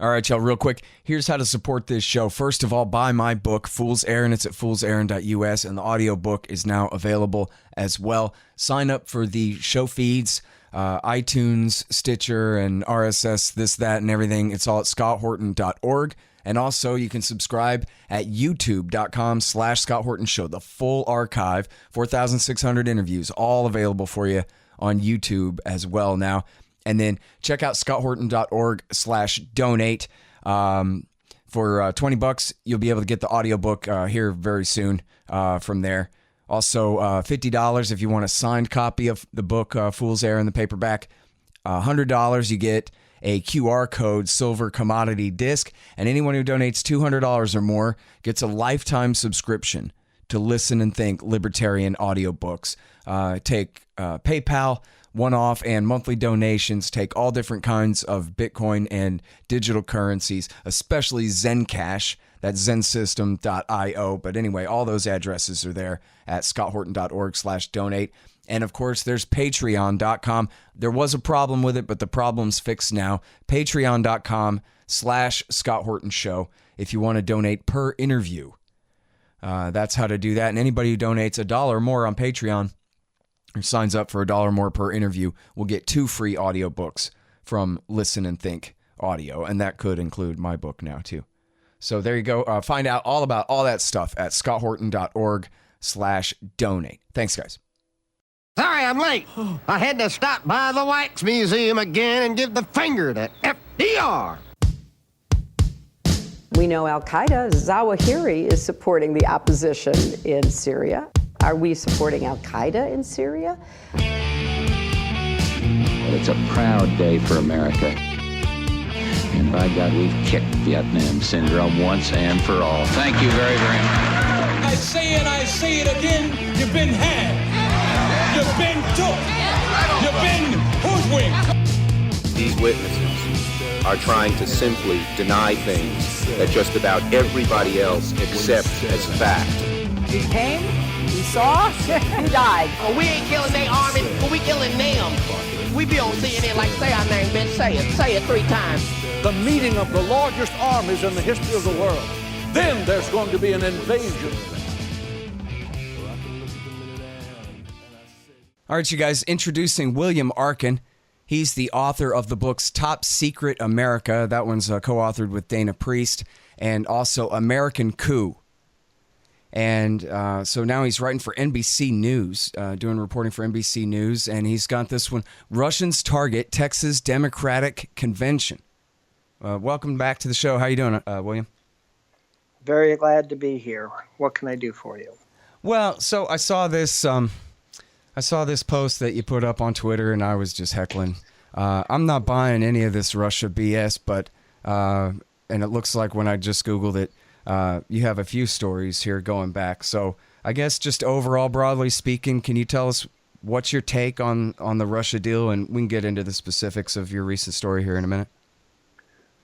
All right, y'all, real quick, here's how to support this show. First of all, buy my book, Fool's Errand. It's at foolserrand.us, and the audiobook is now available as well. Sign up for the show feeds, iTunes, Stitcher, and RSS, this, that, and everything. It's all at scotthorton.org. And also, you can subscribe at youtube.com/Scott Horton Show. The full archive, 4,600 interviews, all available for you on YouTube as well now. And then check out scotthorton.org/donate. For $20, you'll be able to get the audiobook here very soon from there. Also, $50 if you want a signed copy of the book, Fool's Errand, the paperback. $100, you get a QR code silver commodity disc. And anyone who donates $200 or more gets a lifetime subscription to Listen and Think libertarian audiobooks. Take PayPal, one-off and monthly donations, take all different kinds of Bitcoin and digital currencies, especially Zencash. That's zensystem.io. But anyway, all those addresses are there at scotthorton.org/donate. And of course, there's patreon.com. There was a problem with it, but the problem's fixed now. Patreon.com/Scott Horton Show if you want to donate per interview. That's how to do that. And anybody who donates $1 or more on Patreon or signs up for $1 more per interview will get 2 free audiobooks from Listen and Think Audio. And that could include my book now, too. So there you go. Find out all about all that stuff at scotthorton.org/donate. Thanks, guys. Sorry I'm late. I had to stop by the Wax Museum again and give the finger to FDR. We know Al-Qaeda, Zawahiri, is supporting the opposition in Syria. Are we supporting Al-Qaeda in Syria? Well, it's a proud day for America. And by God, we've kicked Vietnam syndrome once and for all. Thank you very, very much. I say it again, you've been had. You've been took. You've been hoodwinked. These witnesses are trying to simply deny things that just about everybody else accepts as fact. He came, he saw, he died. Oh, we ain't killing their army, but we killing them. We be on CNN like, say our name, bitch, say it 3 times. The meeting of the largest armies in the history of the world. Then there's going to be an invasion. All right, you guys, introducing William Arkin. He's the author of the books Top Secret America. That one's co-authored with Dana Priest, and also American Coup. And so now he's writing for NBC News, doing reporting for NBC News, and he's got this one, Russians Target Texas Democratic Convention. Welcome back to the show. How you doing, William? Very glad to be here. What can I do for you? Well, so I saw this post that you put up on Twitter, and I was just heckling. I'm not buying any of this Russia BS, but and it looks like when I just Googled it, you have a few stories here going back. So I guess just overall, broadly speaking, can you tell us what's your take on the Russia deal? And we can get into the specifics of your recent story here in a minute.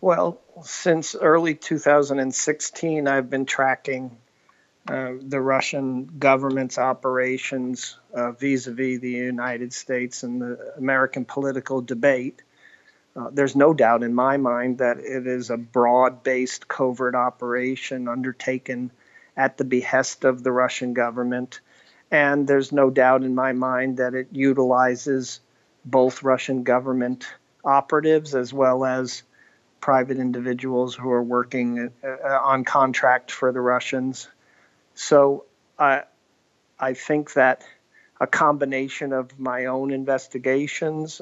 Well, since early 2016, I've been tracking the Russian government's operations vis-a-vis the United States and the American political debate. There's no doubt in my mind that it is a broad-based covert operation undertaken at the behest of the Russian government. And there's no doubt in my mind that it utilizes both Russian government operatives as well as private individuals who are working on contract for the Russians. So I think that a combination of my own investigations,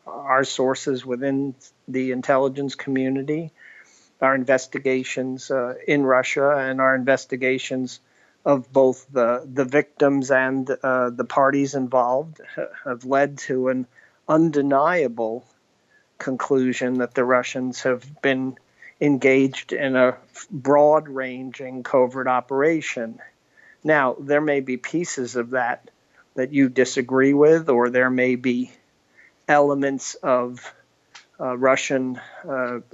our sources within the intelligence community, our investigations in Russia, and our investigations of both the victims and the parties involved have led to an undeniable conclusion that the Russians have been engaged in a broad-ranging covert operation. Now, there may be pieces of that you disagree with, or there may be elements of Russian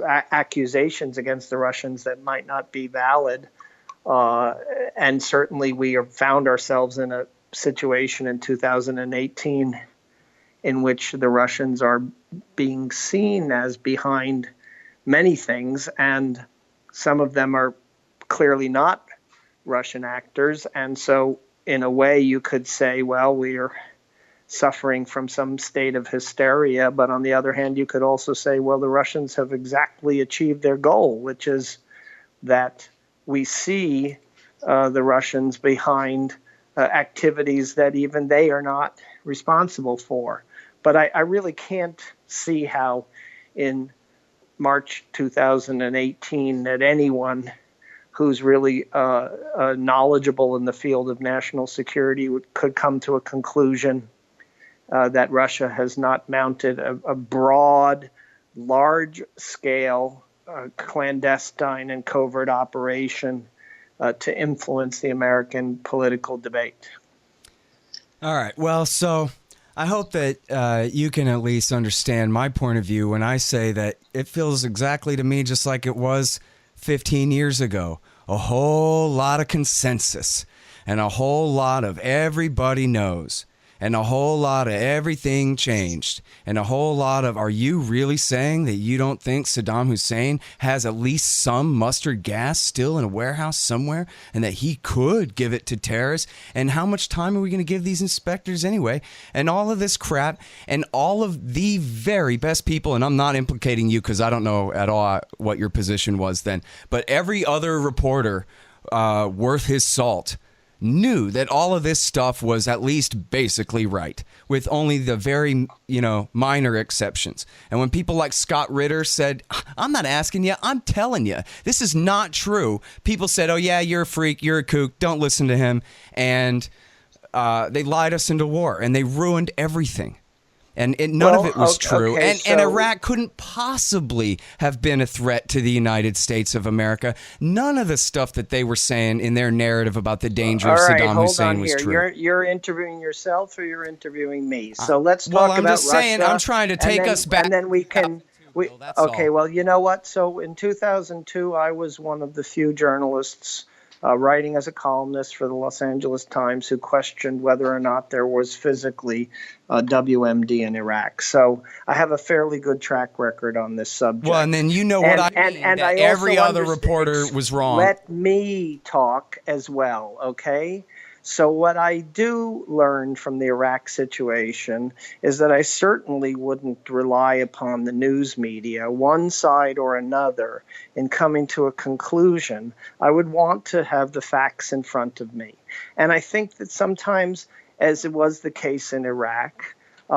accusations against the Russians that might not be valid. And certainly we have found ourselves in a situation in 2018 in which the Russians are being seen as behind many things, and some of them are clearly not Russian actors. And so in a way you could say, well, we are suffering from some state of hysteria. But on the other hand, you could also say, well, the Russians have exactly achieved their goal, which is that we see the Russians behind activities that even they are not responsible for. But I really can't see how in March 2018 that anyone who's really knowledgeable in the field of national security could come to a conclusion that Russia has not mounted a broad, large-scale, clandestine and covert operation to influence the American political debate. All right. Well, so I hope that you can at least understand my point of view when I say that it feels exactly to me just like it was 15 years ago. A whole lot of consensus and a whole lot of everybody knows and a whole lot of everything changed and a whole lot of, are you really saying that you don't think Saddam Hussein has at least some mustard gas still in a warehouse somewhere and that he could give it to terrorists? And how much time are we going to give these inspectors anyway? And all of this crap and all of the very best people, and I'm not implicating you because I don't know at all what your position was then, but every other reporter worth his salt knew that all of this stuff was at least basically right, with only the very, minor exceptions. And when people like Scott Ritter said, I'm not asking you, I'm telling you, this is not true, people said, oh yeah, you're a freak, you're a kook, don't listen to him. And they lied us into war, and they ruined everything. And none of it was true. Okay, and Iraq couldn't possibly have been a threat to the United States of America. None of the stuff that they were saying in their narrative about the danger of Saddam Hussein was true. You're interviewing yourself or you're interviewing me? So let's talk about Russia. Well, I'm just saying, I'm trying to take us back. And then we can... well, you know what? So in 2002, I was one of the few journalists writing as a columnist for the Los Angeles Times who questioned whether or not there was physically WMD in Iraq. So I have a fairly good track record on this subject. Well, and then you know what I mean, that I every other reporter was wrong. Let me talk as well, okay? So what I do learn from the Iraq situation is that I certainly wouldn't rely upon the news media, one side or another, in coming to a conclusion. I would want to have the facts in front of me. And I think that sometimes, as it was the case in Iraq,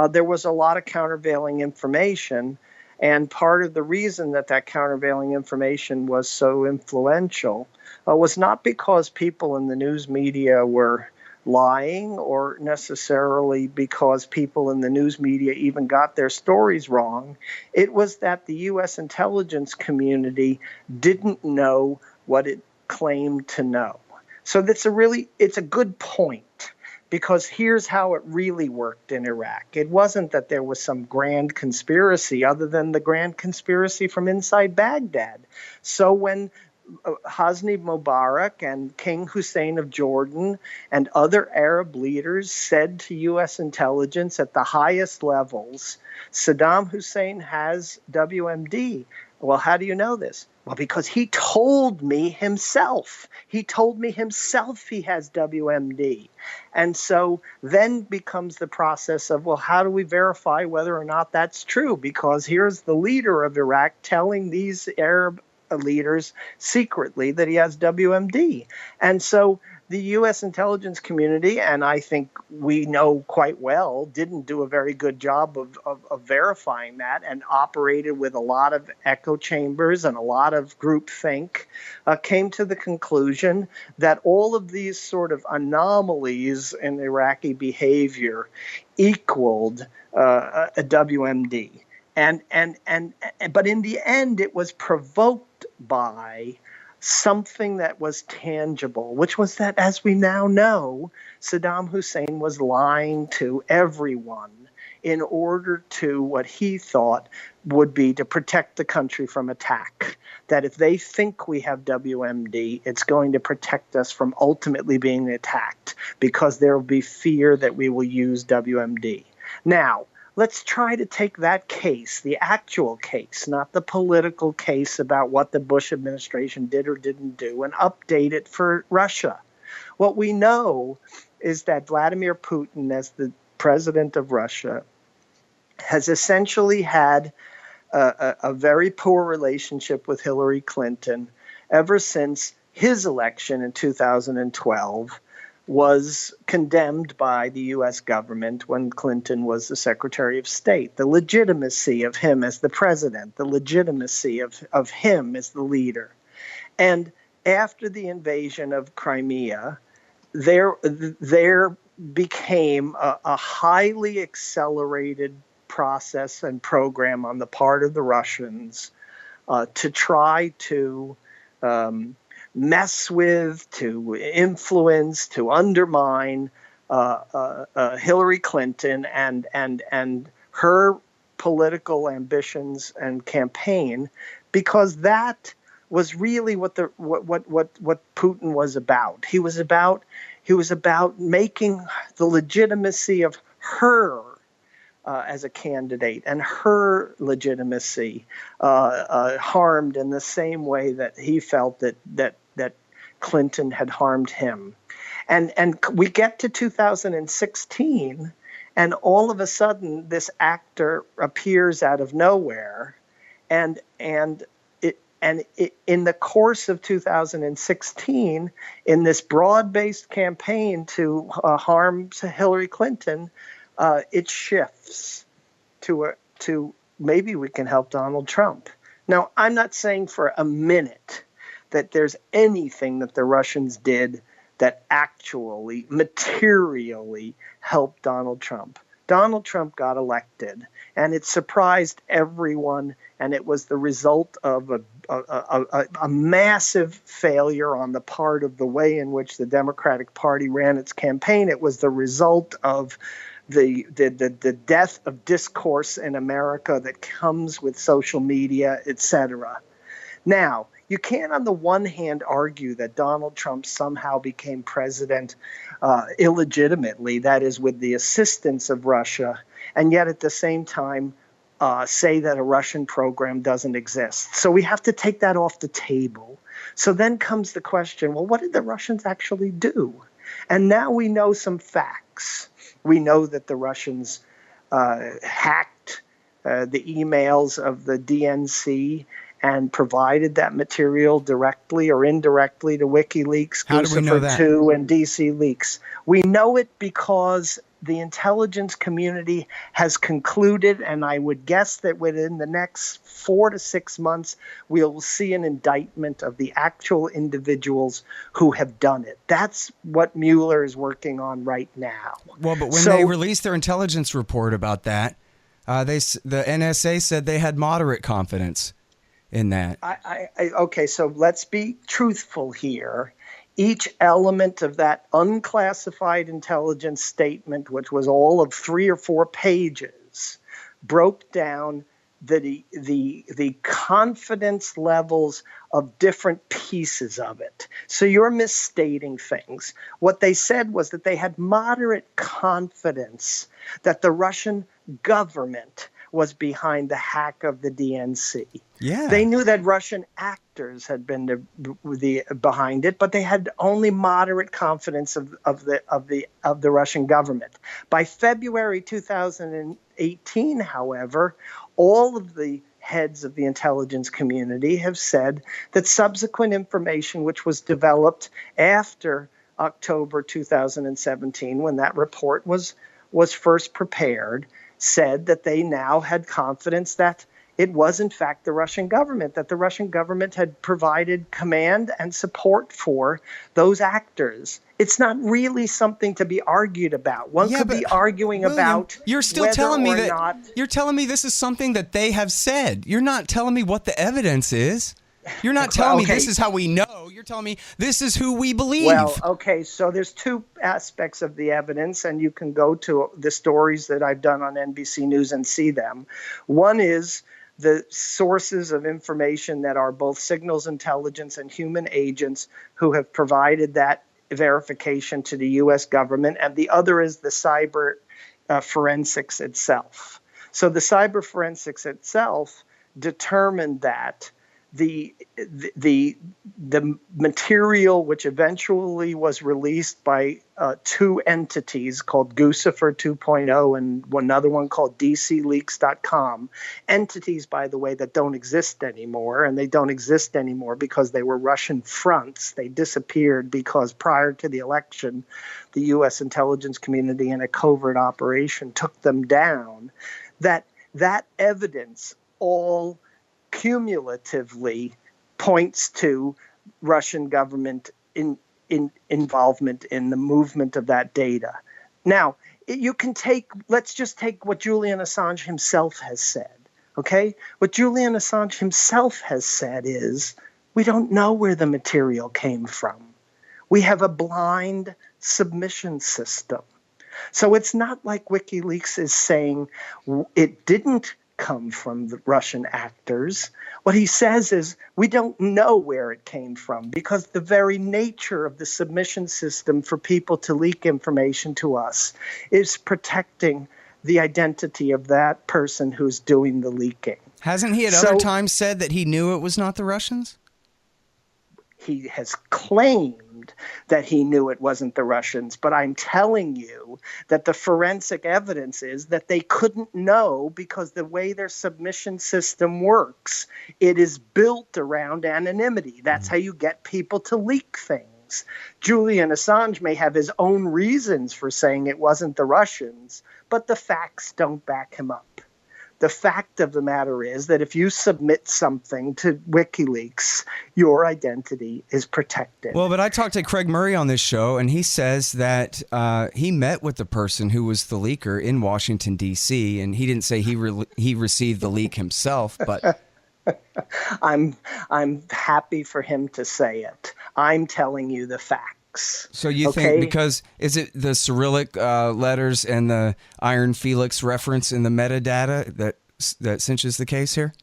there was a lot of countervailing information. And part of the reason that countervailing information was so influential was not because people in the news media were lying or necessarily because people in the news media even got their stories wrong. It was that the U.S. intelligence community didn't know what it claimed to know. So it's a good point. Because here's how it really worked in Iraq. It wasn't that there was some grand conspiracy other than the grand conspiracy from inside Baghdad. So when Hosni Mubarak and King Hussein of Jordan and other Arab leaders said to U.S. intelligence at the highest levels, Saddam Hussein has WMD. Well, how do you know this? Well, because he told me himself. He told me himself he has WMD. And so then becomes the process of, well, how do we verify whether or not that's true? Because here's the leader of Iraq telling these Arab leaders secretly that he has WMD. And so the U.S. intelligence community, and I think we know quite well, didn't do a very good job of verifying that and operated with a lot of echo chambers and a lot of groupthink, came to the conclusion that all of these sort of anomalies in Iraqi behavior equaled a WMD. But in the end, it was provoked by something that was tangible, which was that, as we now know, Saddam Hussein was lying to everyone in order to what he thought would be to protect the country from attack. That if they think we have WMD, it's going to protect us from ultimately being attacked because there will be fear that we will use WMD. Now, let's try to take that case, the actual case, not the political case about what the Bush administration did or didn't do, and update it for Russia. What we know is that Vladimir Putin, as the president of Russia, has essentially had a very poor relationship with Hillary Clinton ever since his election in 2012 was condemned by the U.S. government when Clinton was the Secretary of State. The legitimacy of him as the president, the legitimacy of him as the leader. And after the invasion of Crimea, there became a highly accelerated process and program on the part of the Russians to try to mess with, to influence, to undermine Hillary Clinton and her political ambitions and campaign, because that was really what Putin was about. He was about making the legitimacy of her as a candidate and her legitimacy harmed in the same way that he felt that Clinton had harmed him. And we get to 2016, and all of a sudden this actor appears out of nowhere, and in the course of 2016, in this broad-based campaign to harm Hillary Clinton, it shifts to maybe we can help Donald Trump. Now, I'm not saying for a minute that there's anything that the Russians did that actually, materially helped Donald Trump. Donald Trump got elected, and it surprised everyone, and it was the result of a massive failure on the part of the way in which the Democratic Party ran its campaign. It was the result of the death of discourse in America that comes with social media, etc. Now, you can't on the one hand argue that Donald Trump somehow became president illegitimately, that is with the assistance of Russia, and yet at the same time say that a Russian program doesn't exist. So we have to take that off the table. So then comes the question, well, what did the Russians actually do? And now we know some facts. We know that the Russians hacked the emails of the DNC and provided that material directly or indirectly to WikiLeaks, How do we know that? 2 and DC Leaks. We know it because the intelligence community has concluded, and I would guess that within the next 4 to 6 months, we'll see an indictment of the actual individuals who have done it. That's what Mueller is working on right now. Well, but when they released their intelligence report about that, the NSA said they had moderate confidence in that. Okay, so let's be truthful here. Each element of that unclassified intelligence statement, which was all of 3 or 4 pages, broke down the confidence levels of different pieces of it. So you're misstating things. What they said was that they had moderate confidence that the Russian government was behind the hack of the DNC. Yeah. They knew that Russian actors had been behind it, but they had only moderate confidence of the Russian government. By February 2018, however, all of the heads of the intelligence community have said that subsequent information, which was developed after October 2017, when that report was first prepared, said that they now had confidence that it was, in fact, the Russian government, that the Russian government had provided command and support for those actors. It's not really something to be argued about. One could be arguing William, about you're still whether telling me or that not. You're telling me this is something that they have said. You're not telling me what the evidence is. You're not telling me this is how we know. You're telling me this is who we believe. Well, okay, so there's 2 aspects of the evidence, and you can go to the stories that I've done on NBC News and see them. One is the sources of information that are both signals intelligence and human agents who have provided that verification to the U.S. government, and the other is the cyber forensics itself. So the cyber forensics itself determined that the material, which eventually was released by two entities called Guccifer 2.0 and another one called DCleaks.com, entities, by the way, that don't exist anymore, and they don't exist anymore because they were Russian fronts. They disappeared because prior to the election, the U.S. intelligence community in a covert operation took them down. That evidence all cumulatively points to Russian government involvement in the movement of that data. Now, let's just take what Julian Assange himself has said, okay? What Julian Assange himself has said is, we don't know where the material came from. We have a blind submission system. So it's not like WikiLeaks is saying it didn't come from the Russian actors. What he says is we don't know where it came from because the very nature of the submission system for people to leak information to us is protecting the identity of that person who's doing the leaking. Hasn't he at other times said that he knew it was not the Russians? He has claimed that he knew it wasn't the Russians, but I'm telling you that the forensic evidence is that they couldn't know because the way their submission system works, it is built around anonymity. That's how you get people to leak things. Julian Assange may have his own reasons for saying it wasn't the Russians, but the facts don't back him up. The fact of the matter is that if you submit something to WikiLeaks, your identity is protected. Well, but I talked to Craig Murray on this show, and he says that he met with the person who was the leaker in Washington, D.C., and he didn't say he received the leak himself, but... I'm happy for him to say it. I'm telling you the facts. So you think because is it the Cyrillic letters and the Iron Felix reference in the metadata that cinches the case here?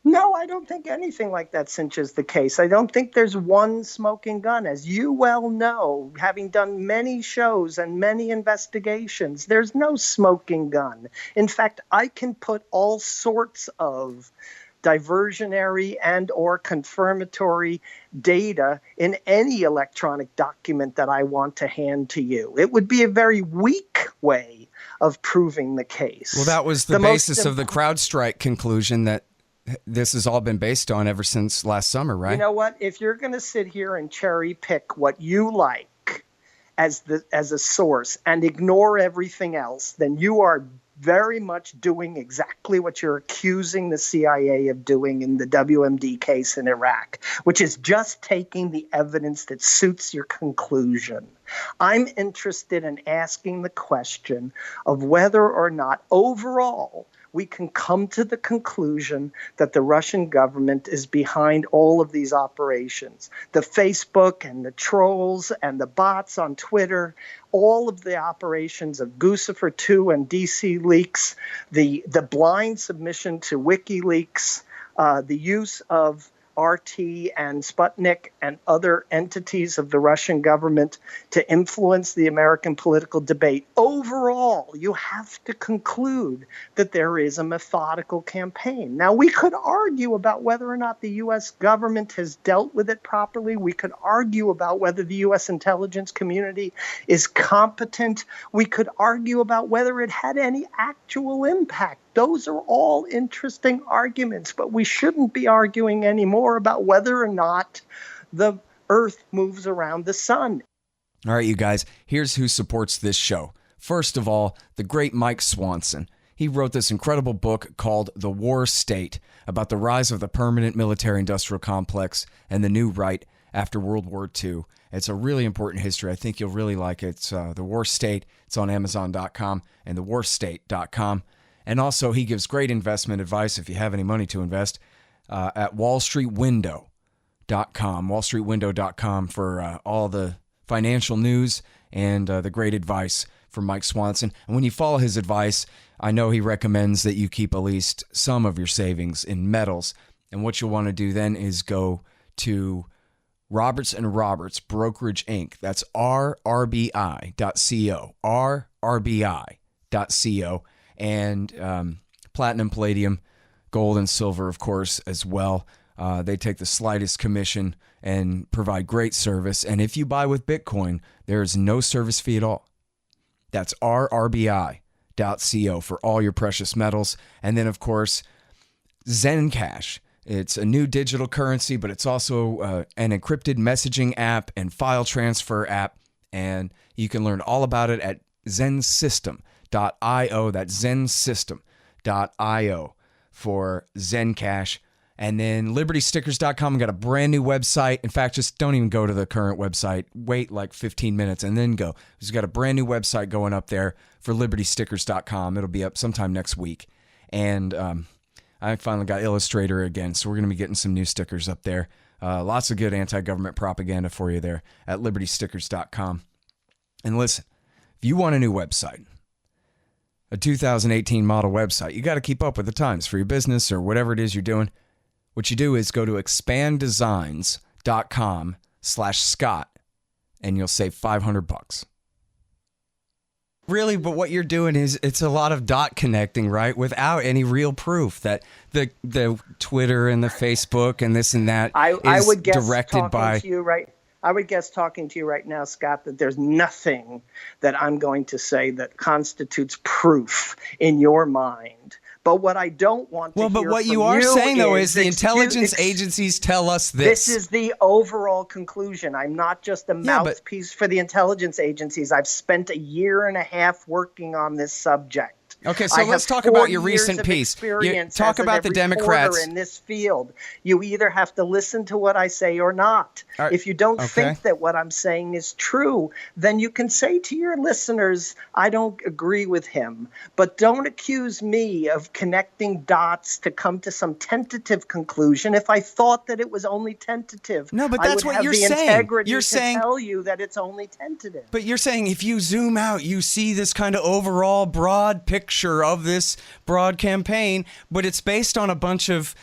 No, I don't think anything like that cinches the case. I don't think there's one smoking gun. As you well know, having done many shows and many investigations, there's no smoking gun. In fact, I can put all sorts of diversionary and or confirmatory data in any electronic document that I want to hand to you. It would be a very weak way of proving the case. Well, that was the basis of the CrowdStrike conclusion that this has all been based on ever since last summer, right? You know what? If you're going to sit here and cherry pick what you like as a source and ignore everything else, then you are very much doing exactly what you're accusing the CIA of doing in the WMD case in Iraq, which is just taking the evidence that suits your conclusion. I'm interested in asking the question of whether or not overall we can come to the conclusion that the Russian government is behind all of these operations. The Facebook and the trolls and the bots on Twitter, all of the operations of Guccifer 2 and DC Leaks, the blind submission to WikiLeaks, the use of RT and Sputnik and other entities of the Russian government to influence the American political debate. Overall, you have to conclude that there is a methodical campaign. Now, we could argue about whether or not the U.S. government has dealt with it properly. We could argue about whether the U.S. intelligence community is competent. We could argue about whether it had any actual impact. Those are all interesting arguments, but we shouldn't be arguing anymore about whether or not the Earth moves around the sun. All right, you guys, here's who supports this show. First of all, the great Mike Swanson. He wrote this incredible book called The War State about the rise of the permanent military-industrial complex and the new right after World War II. It's a really important history. I think you'll really like it. It's The War State. It's on Amazon.com and thewarstate.com. And also, he gives great investment advice if you have any money to invest at wallstreetwindow.com, wallstreetwindow.com for all the financial news and the great advice from Mike Swanson. And when you follow his advice, I know he recommends that you keep at least some of your savings in metals. And what you'll want to do then is go to Roberts & Roberts Brokerage Inc. That's rrbi.co, rrbi.co. And platinum, palladium, gold, and silver, of course, as well. They take the slightest commission and provide great service. And if you buy with Bitcoin, there is no service fee at all. That's rrbi.co for all your precious metals. And then, of course, Zencash. It's a new digital currency, but it's also an encrypted messaging app and file transfer app. And you can learn all about it at zensystem.io. That's zensystem.io for Zencash. And then libertystickers.com got a brand new website. In fact, just don't even go to the current website. Wait like 15 minutes and then go. We've got a brand new website going up there for libertystickers.com. It'll be up sometime next week. And I finally got Illustrator again, so we're going to be getting some new stickers up there. Lots of good anti-government propaganda for you there at libertystickers.com. And listen, if you want a new website, a 2018 model website, you got to keep up with the times for your business or whatever it is you're doing. What you do is go to expanddesigns.com/Scott and you'll save $500. Really, but what you're doing is it's a lot of dot connecting, right? Without any real proof that the Twitter and the Facebook and this and that I is would guess directed by. I would guess talking to you right now, Scott, that there's nothing that I'm going to say that constitutes proof in your mind. But what I don't want to hear but what from you are saying, though, is the intelligence excuse- agencies tell us this. This is the overall conclusion. I'm not just a mouthpiece for the intelligence agencies. I've spent a year and a half working on this subject. Okay, so let's talk about your recent piece. Talk about the Democrats in this field. You either have to listen to what I say or not. If you don't think that what I'm saying is true, then you can say to your listeners, I don't agree with him. But don't accuse me of connecting dots to come to some tentative conclusion. If I thought that it was only tentative, no, but that's what you're saying. You're saying to tell you that it's only tentative. But you're saying if you zoom out, you see this kind of overall broad picture of this broad campaign, but it's based on a bunch of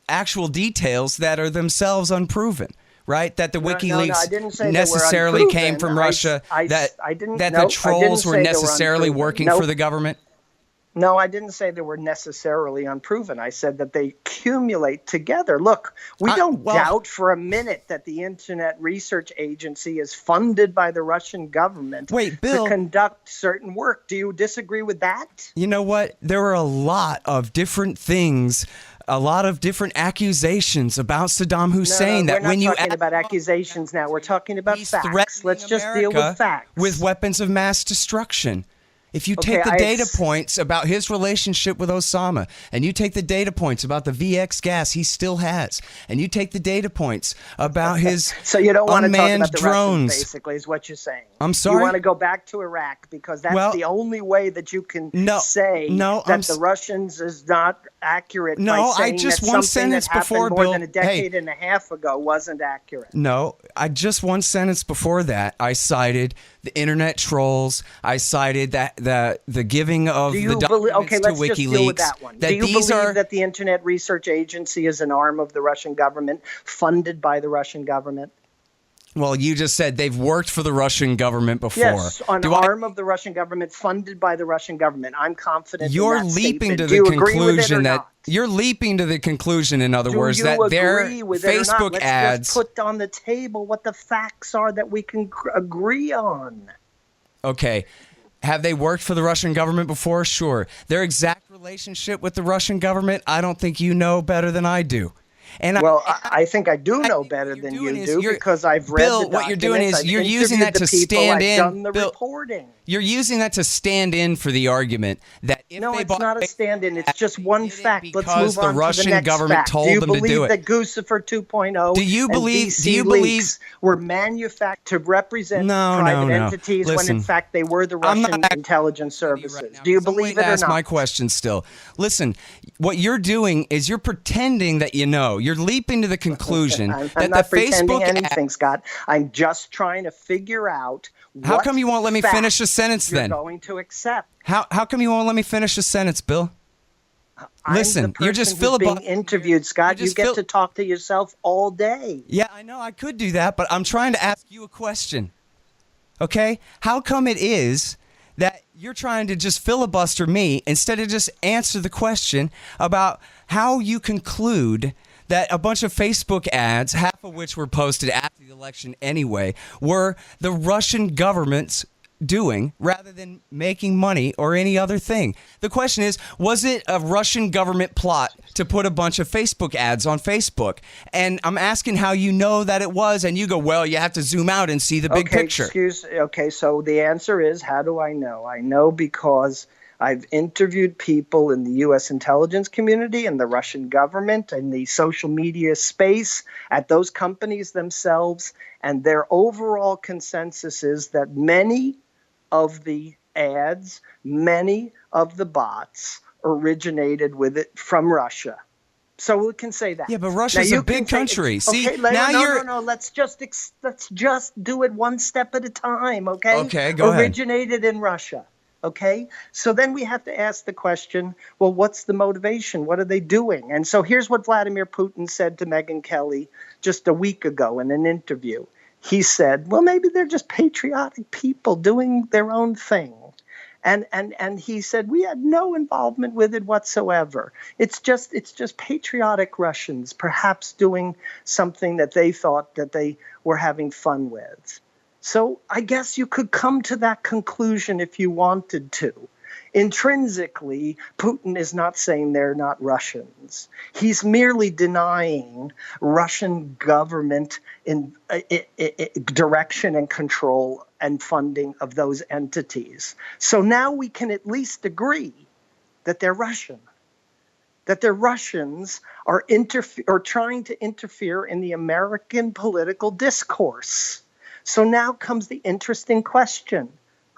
actual details that are themselves unproven, right? That the WikiLeaks necessarily came from Russia, that the trolls were necessarily working for the government. No, I didn't say they were necessarily unproven. I said that they accumulate together. Look, we don't doubt for a minute that the Internet Research Agency is funded by the Russian government Bill, to conduct certain work. Do you disagree with that? You know what? There are a lot of different things, a lot of different accusations about Saddam Hussein. We're not talking about accusations now. We're talking about facts. Let's just deal with facts. With weapons of mass destruction. If you take the data points about his relationship with Osama, and you take the data points about the VX gas he still has, and you take the data points about his so you don't want to talk about the drones, Russians, basically, is what you're saying. I'm sorry? You want to go back to Iraq because that's the only way that you can say that the Russians is not accurate by saying that something that happened more than a decade and a half ago wasn't accurate. No, one sentence before that, I cited the internet trolls. I cited that the giving of the documents to WikiLeaks. Just deal with that one. Do you believe that the Internet Research Agency is an arm of the Russian government, funded by the Russian government? Well, you just said they've worked for the Russian government before. Yes, an arm of the Russian government, funded by the Russian government. I'm confident you're in that leaping statement. to the Do you conclusion that not? You're leaping to the conclusion, in other words, that their Facebook ads. Let's just put on the table what the facts are that we can agree on. Okay. Have they worked for the Russian government before? Sure. Their exact relationship with the Russian government, I don't think you know better than I do. And I think I do know better than you do because I've read the documents. What you're doing is you're using that to stand in. I've done the reporting. You're using that to stand in for the argument that if no, they it's not a stand-in. It's just one fact. Let's move on the Russian to the next government fact. told them to do it. Do you believe that Guccifer 2.0 do you believe leaks were manufactured to represent private entities when in fact they were the Russian intelligence services? Do you believe it or not? Ask my question still. Listen, what you're doing is you're pretending that you know. You're leaping to the conclusion I'm that not the Facebook anything, Scott. I'm just trying to figure out how come you won't let me finish a sentence then? You're going to accept. How come you won't let me finish a sentence, Bill? Listen, you're just being interviewed, Scott. You get to talk to yourself all day. Yeah, I know I could do that, but I'm trying to ask you a question. Okay? How come it is that you're trying to just filibuster me instead of just answer the question about how you conclude that a bunch of Facebook ads, half of which were posted after the election anyway, were the Russian government's doing rather than making money or any other thing. The question is, was it a Russian government plot to put a bunch of Facebook ads on Facebook? And I'm asking how you know that it was, and you go, well, you have to zoom out and see the big picture. Okay, so the answer is, how do I know? I know because I've interviewed people in the U.S. intelligence community and the Russian government and the social media space at those companies themselves, and their overall consensus is that many of the ads, many of the bots originated with it from Russia. So we can say that. Yeah, but Russia's a big country. Let's just do it one step at a time, okay? Okay, go ahead. Originated in Russia. Okay, so then we have to ask the question, well, what's the motivation? What are they doing? And so here's what Vladimir Putin said to Megyn Kelly just a week ago in an interview. He said, well, maybe they're just patriotic people doing their own thing. And he said, we had no involvement with it whatsoever. It's just patriotic Russians, perhaps doing something that they thought that they were having fun with. So I guess you could come to that conclusion if you wanted to. Intrinsically, Putin is not saying they're not Russians. He's merely denying Russian government in direction and control and funding of those entities. So now we can at least agree that they're Russian, that the Russians are trying to interfere in the American political discourse. So now comes the interesting question.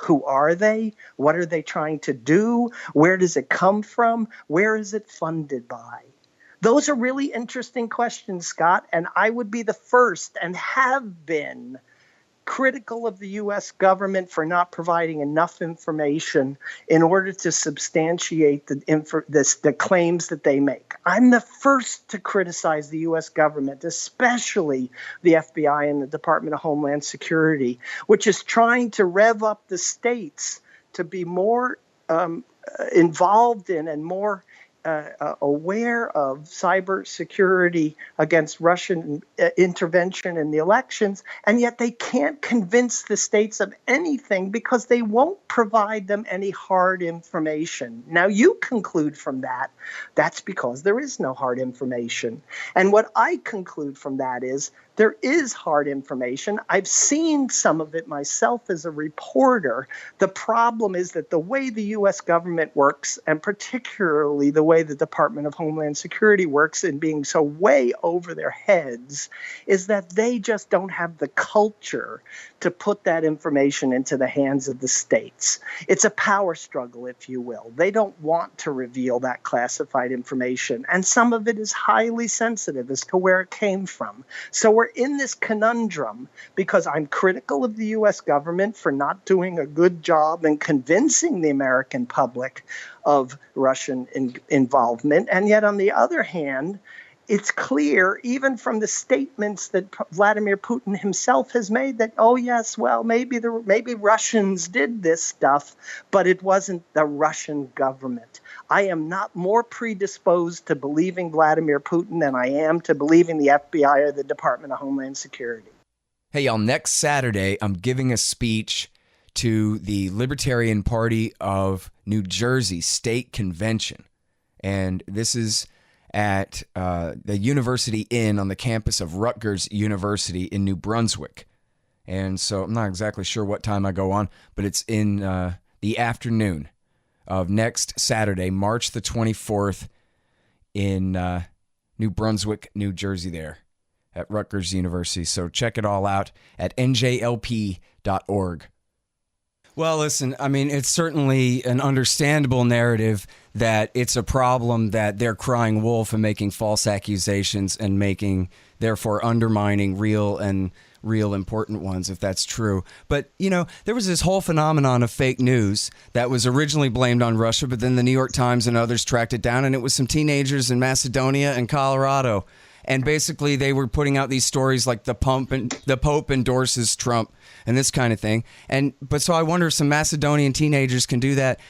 Who are they? What are they trying to do? Where does it come from? Where is it funded by? Those are really interesting questions, Scott, and I would be the first and have been critical of the U.S. government for not providing enough information in order to substantiate the claims that they make. I'm the first to criticize the U.S. government, especially the FBI and the Department of Homeland Security, which is trying to rev up the states to be more involved in and more aware of cybersecurity against Russian intervention in the elections, and yet they can't convince the states of anything because they won't provide them any hard information. Now, you conclude from that, that's because there is no hard information. And what I conclude from that is there is hard information. I've seen some of it myself as a reporter. The problem is that the way the U.S. government works, and particularly the way the Department of Homeland Security works in being so way over their heads, is that they just don't have the culture to put that information into the hands of the states. It's a power struggle, if you will. They don't want to reveal that classified information, and some of it is highly sensitive as to where it came from. So we're in this conundrum because I'm critical of the U.S. government for not doing a good job in convincing the American public of Russian involvement. And yet, on the other hand, it's clear, even from the statements that Vladimir Putin himself has made, that, oh, yes, well, maybe Russians did this stuff, but it wasn't the Russian government. I am not more predisposed to believing Vladimir Putin than I am to believing the FBI or the Department of Homeland Security. Hey, y'all, next Saturday, I'm giving a speech to the Libertarian Party of New Jersey State Convention. And this is at the University Inn on the campus of Rutgers University in New Brunswick. And so I'm not exactly sure what time I go on, but it's in the afternoon of next Saturday, March the 24th in New Brunswick, New Jersey there at Rutgers University. So check it all out at njlp.org. Well, listen, I mean, it's certainly an understandable narrative that it's a problem that they're crying wolf and making false accusations and therefore undermining real important ones, if that's true. But, you know, there was this whole phenomenon of fake news that was originally blamed on Russia, but then the New York Times and others tracked it down, and it was some teenagers in Macedonia and Colorado. and basically they were putting out these stories like the Pope endorses Trump and this kind of thing. But so I wonder if some Macedonian teenagers can do that.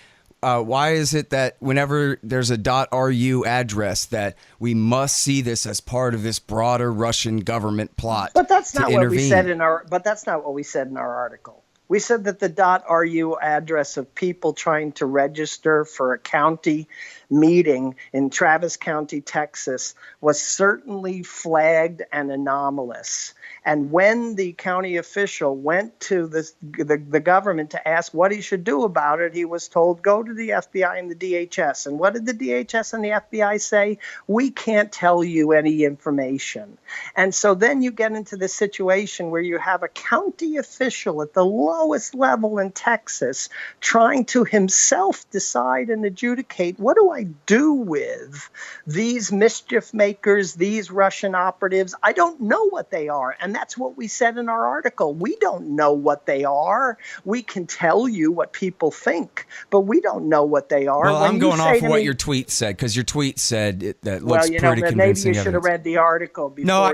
Why is it that whenever there's a .ru address that we must see this as part of this broader Russian government plot? But that's not what intervene? we said in our. But that's not what we said in our article. We said that the .ru address of people trying to register for a county meeting in Travis County, Texas, was certainly flagged and anomalous. And when the county official went to the government to ask what he should do about it, he was told, go to the FBI and the DHS. And what did the DHS and the FBI say? We can't tell you any information. And so then you get into this situation where you have a county official at the lowest level in Texas trying to himself decide and adjudicate, what do I do with these mischief makers, these Russian operatives? I don't know what they are. And that's what we said in our article. We don't know what they are. We can tell you what people think, but we don't know what they are. Well, I'm going off of what your tweet said, because your tweet said that looks pretty convincing. Maybe you should have read the article before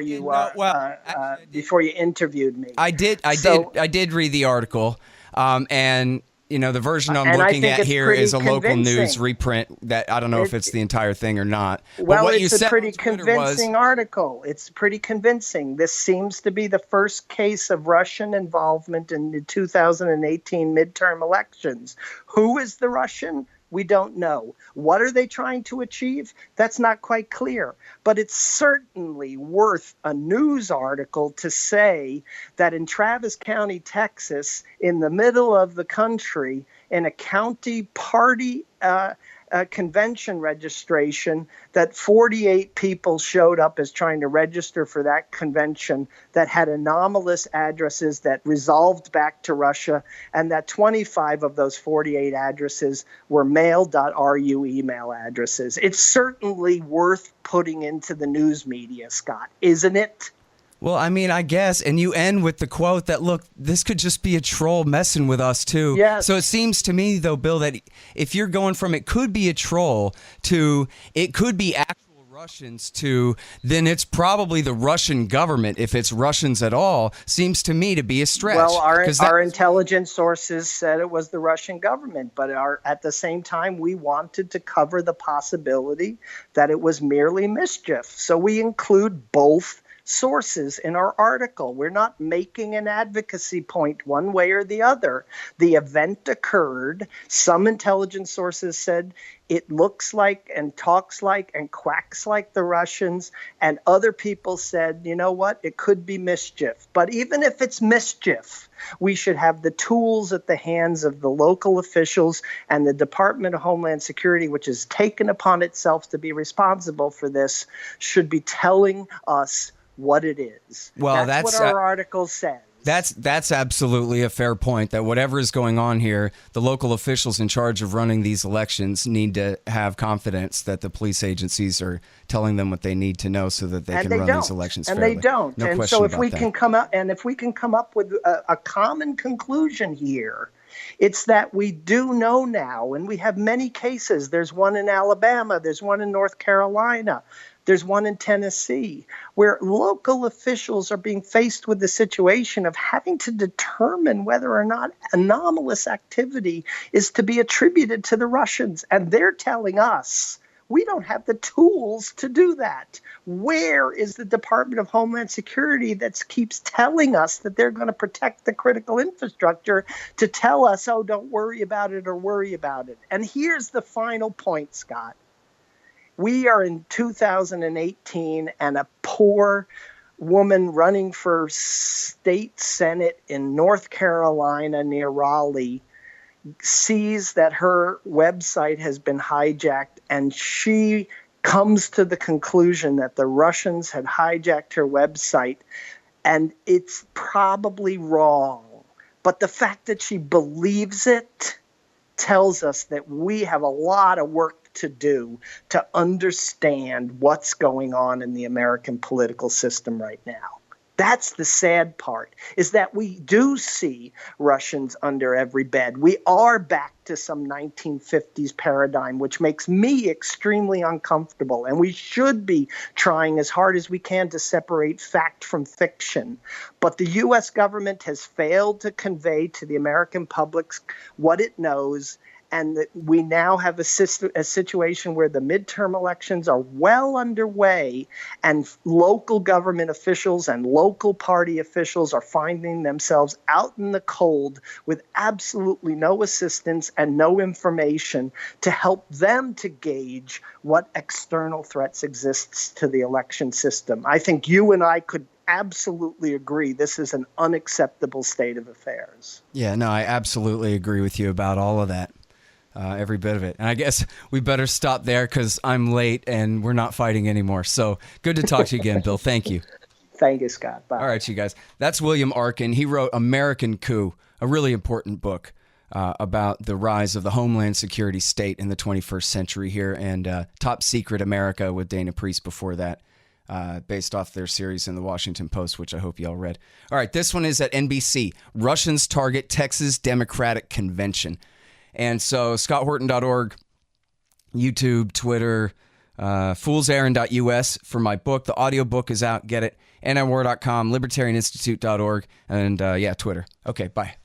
before you interviewed me. I did read the article, and the version I'm looking at here is a local news reprint that I don't know if it's the entire thing or not. Well, what it's a pretty convincing article. It's pretty convincing. This seems to be the first case of Russian involvement in the 2018 midterm elections. Who is the Russian? We don't know. What are they trying to achieve? That's not quite clear. But it's certainly worth a news article to say that in Travis County, Texas, in the middle of the country, in a county party convention registration, that 48 people showed up as trying to register for that convention that had anomalous addresses that resolved back to Russia, and that 25 of those 48 addresses were mail.ru email addresses. It's certainly worth putting into the news media, Scott, isn't it? Well, I mean, I guess, and you end with the quote that, look, this could just be a troll messing with us, too. Yes. So it seems to me, though, Bill, that if you're going from it could be a troll to it could be actual Russians to then it's probably the Russian government, if it's Russians at all, seems to me to be a stretch. Well, our intelligence sources said it was the Russian government, but at the same time, we wanted to cover the possibility that it was merely mischief. So we include both sources in our article. We're not making an advocacy point one way or the other. The event occurred. Some intelligence sources said it looks like and talks like and quacks like the Russians, and other people said, you know what, it could be mischief. But even if it's mischief, we should have the tools at the hands of the local officials, and the Department of Homeland Security, which has taken upon itself to be responsible for this, should be telling us what it is. Well, that's what our article says. That's absolutely a fair point, that whatever is going on here, the local officials in charge of running these elections need to have confidence that the police agencies are telling them what they need to know so that they can run these elections fairly. And they don't. No and question so if about we that. can come up and if we can come up with a common conclusion here, it's that we do know now, and we have many cases. There's one in Alabama, there's one in North Carolina, there's one in Tennessee, where local officials are being faced with the situation of having to determine whether or not anomalous activity is to be attributed to the Russians. And they're telling us we don't have the tools to do that. Where is the Department of Homeland Security that keeps telling us that they're going to protect the critical infrastructure to tell us, oh, don't worry about it or worry about it? And here's the final point, Scott. We are in 2018, and a poor woman running for state senate in North Carolina near Raleigh sees that her website has been hijacked, and she comes to the conclusion that the Russians had hijacked her website, and it's probably wrong. But the fact that she believes it tells us that we have a lot of work to do to understand what's going on in the American political system right now. That's the sad part, is that we do see Russians under every bed. We are back to some 1950s paradigm, which makes me extremely uncomfortable. And we should be trying as hard as we can to separate fact from fiction. But the U.S. government has failed to convey to the American public what it knows. And that we now have a situation where the midterm elections are well underway, and local government officials and local party officials are finding themselves out in the cold with absolutely no assistance and no information to help them to gauge what external threats exists to the election system. I think you and I could absolutely agree this is an unacceptable state of affairs. Yeah, no, I absolutely agree with you about all of that. Every bit of it. And I guess we better stop there because I'm late and we're not fighting anymore. So good to talk to you again, Bill. Thank you. Thank you, Scott. Bye. All right, you guys. That's William Arkin. He wrote American Coup, a really important book about the rise of the Homeland Security state in the 21st century here, and Top Secret America with Dana Priest before that, based off their series in the Washington Post, which I hope you all read. All right, this one is at NBC. Russians target Texas Democratic Convention. And so scotthorton.org, YouTube, Twitter, foolserrand.us for my book. The audiobook is out. Get it. antiwar.com, libertarianinstitute.org, and Twitter. Okay, bye.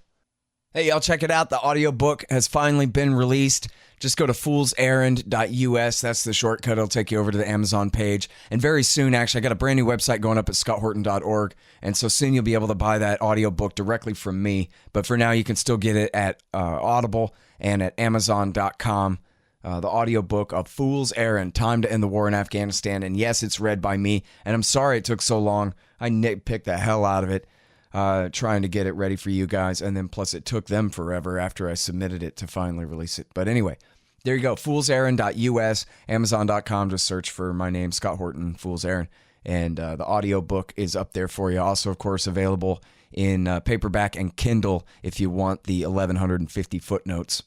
Hey, y'all, check it out. The audiobook has finally been released. Just go to foolserrand.us. That's the shortcut. It'll take you over to the Amazon page. And very soon, actually, I got a brand new website going up at scotthorton.org. And so soon you'll be able to buy that audiobook directly from me. But for now, you can still get it at Audible and at Amazon.com. The audiobook of Fool's Errand, Time to End the War in Afghanistan. And yes, it's read by me. And I'm sorry it took so long. I nitpicked the hell out of it, trying to get it ready for you guys. And then plus it took them forever after I submitted it to finally release it. But anyway, there you go. foolserrand.us, Amazon.com. Just search for my name, Scott Horton, Fool's Errand. And the audiobook is up there for you. Also, of course, available in paperback and Kindle if you want the 1,150 footnotes.